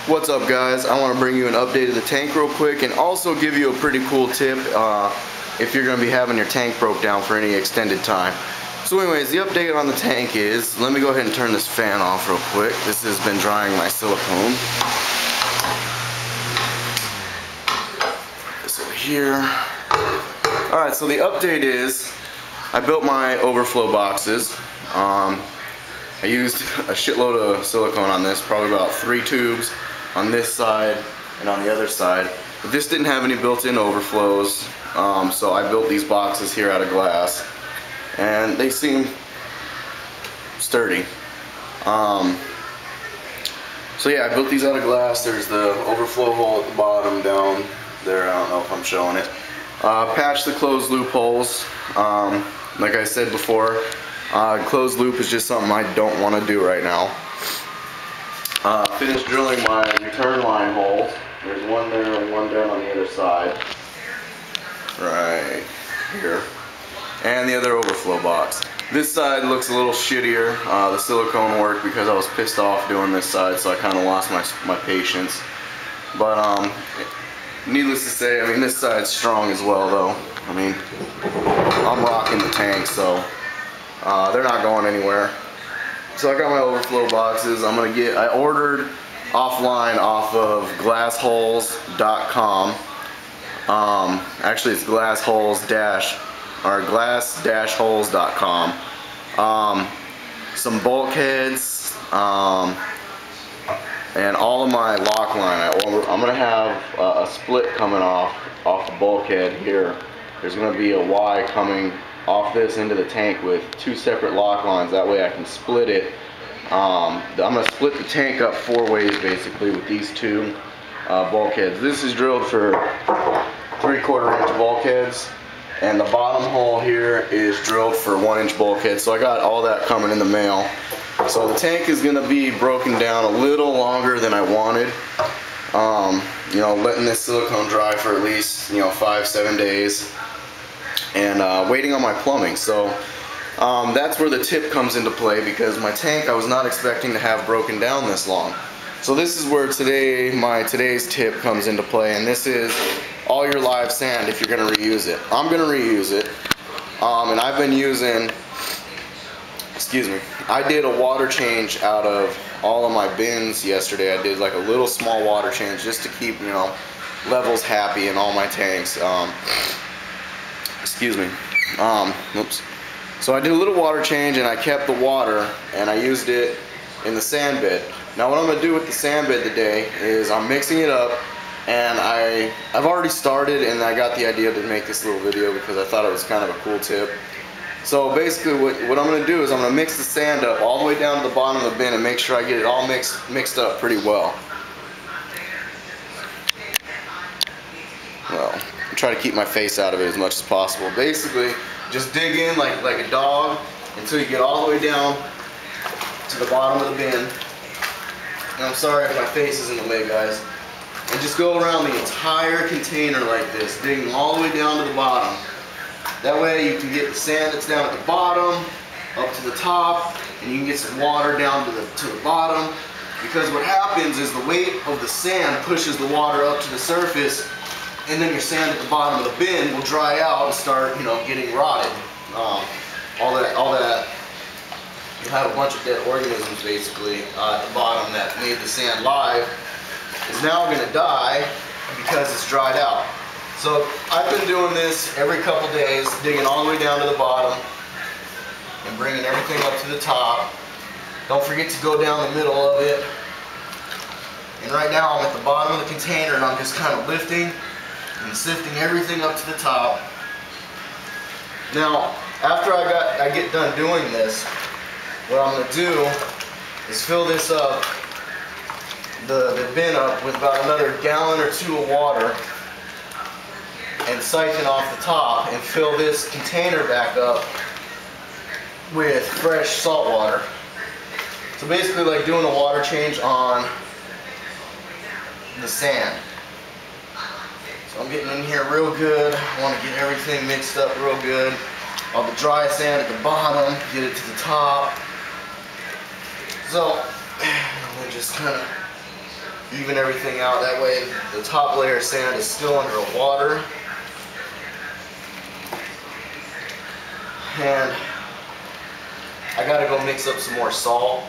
What's up, guys? I want to bring you an update of the tank real quick and also give you a pretty cool tip if you're going to be having your tank broke down for any extended time. So anyways, the update on the tank is, let me go ahead and turn this fan off real quick. This has been drying my silicone. This over here. Alright, so the update is, I built my overflow boxes. I used a shitload of silicone on this, probably about 3 tubes on this side and on the other side. But this didn't have any built-in overflows, so I built these boxes here out of glass, and they seem sturdy. So yeah, I built these out of glass. There's the overflow hole at the bottom down there. I don't know if I'm showing it. Patched the closed loop holes. Like I said before, closed loop is just something I don't want to do right now. Finished drilling my return line holes. There's one there and one down on the other side. Right here. And the other overflow box. This side looks a little shittier. The silicone worked because I was pissed off doing this side, so I kind of lost my patience. But needless to say, I mean, this side's strong as well, though. I mean, I'm rocking the tank, so they're not going anywhere. So I got my overflow boxes. I ordered offline off of glassholes.com. Actually, it's glass-holes.com. Some bulkheads, and all of my lock line. I'm gonna have a split coming off the bulkhead here. There's gonna be a Y coming off this into the tank with 2 separate lock lines. That way I can split it. I'm gonna split the tank up 4 ways basically with these 2 bulkheads. This is drilled for 3/4 inch bulkheads, and the bottom hole here is drilled for 1 inch bulkhead. So I got all that coming in the mail. So the tank is gonna be broken down a little longer than I wanted. You know, letting this silicone dry for at least 5-7 days, and waiting on my plumbing. So that's where the tip comes into play, because my tank I was not expecting to have broken down this long. So this is where today's tip comes into play, and this is all your live sand if you're going to reuse it. I'm going to reuse it, and I've been using, I did a water change out of all of my bins yesterday. I did like a little small water change just to keep levels happy in all my tanks. Oops. So I did a little water change, and I kept the water and I used it in the sand bed. Now what I'm going to do with the sand bed today is I'm mixing it up, and I've already started, and I got the idea to make this little video because I thought it was kind of a cool tip. So basically what I'm going to do is I'm going to mix the sand up all the way down to the bottom of the bin and make sure I get it all mixed up pretty well. Well, try to keep my face out of it as much as possible. Basically, just dig in like a dog until you get all the way down to the bottom of the bin. And I'm sorry if my face is in the way, guys. And just go around the entire container like this, digging all the way down to the bottom. That way you can get the sand that's down at the bottom up to the top, and you can get some water down to the bottom. Because what happens is the weight of the sand pushes the water up to the surface, and then your sand at the bottom of the bin will dry out and start, getting rotted. All that. You'll have a bunch of dead organisms basically at the bottom that made the sand live is now going to die because it's dried out. So I've been doing this every couple days, digging all the way down to the bottom and bringing everything up to the top. Don't forget to go down the middle of it. And right now I'm at the bottom of the container, and I'm just kind of lifting and sifting everything up to the top. Now, after I get done doing this, what I'm going to do is fill this up, the bin up, with about another gallon or 2 of water, and siphon off the top and fill this container back up with fresh salt water. So basically like doing a water change on the sand. So I'm getting in here real good. I want to get everything mixed up real good. All the dry sand at the bottom, get it to the top. So I'm going to just kind of even everything out. That way the top layer of sand is still under water. And I gotta go mix up some more salt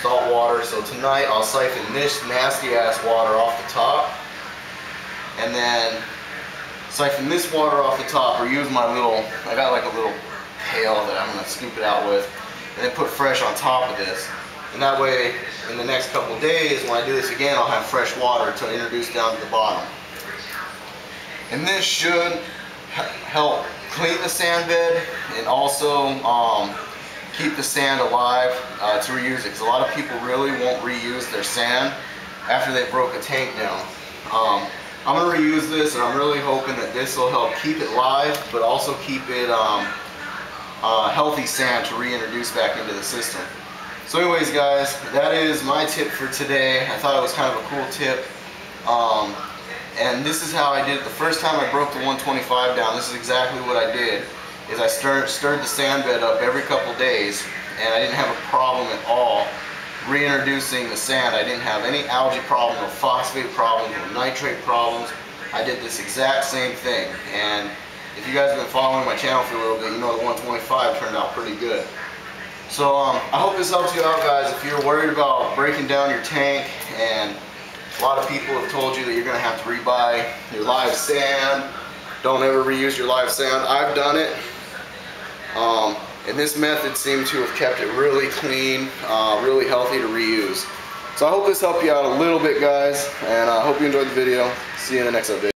water. So tonight I'll siphon this nasty ass water off the top, and then siphon this water off the top, or use my little, I got like a little pail that I'm gonna scoop it out with, and then put fresh on top of this. And that way, in the next couple of days, when I do this again, I'll have fresh water to introduce down to the bottom. And this should help clean the sand bed and also keep the sand alive to reuse it. Because a lot of people really won't reuse their sand after they broke a tank down. I'm going to reuse this, and I'm really hoping that this will help keep it live, but also keep it healthy sand to reintroduce back into the system. So anyways guys, that is my tip for today. I thought it was kind of a cool tip. And this is how I did it the first time I broke the 125 down. This is exactly what I did. Is I stirred the sand bed up every couple days, and I didn't have a problem at all reintroducing the sand. I didn't have any algae problem, no phosphate problem, no nitrate problems. I did this exact same thing. And if you guys have been following my channel for a little bit, you know the 125 turned out pretty good. So I hope this helps you out, guys. If you're worried about breaking down your tank, and a lot of people have told you that you're going to have to rebuy your live sand, don't ever reuse your live sand. I've done it, and this method seemed to have kept it really clean, really healthy to reuse. So I hope this helped you out a little bit, guys, and I hope you enjoyed the video. See you in the next update.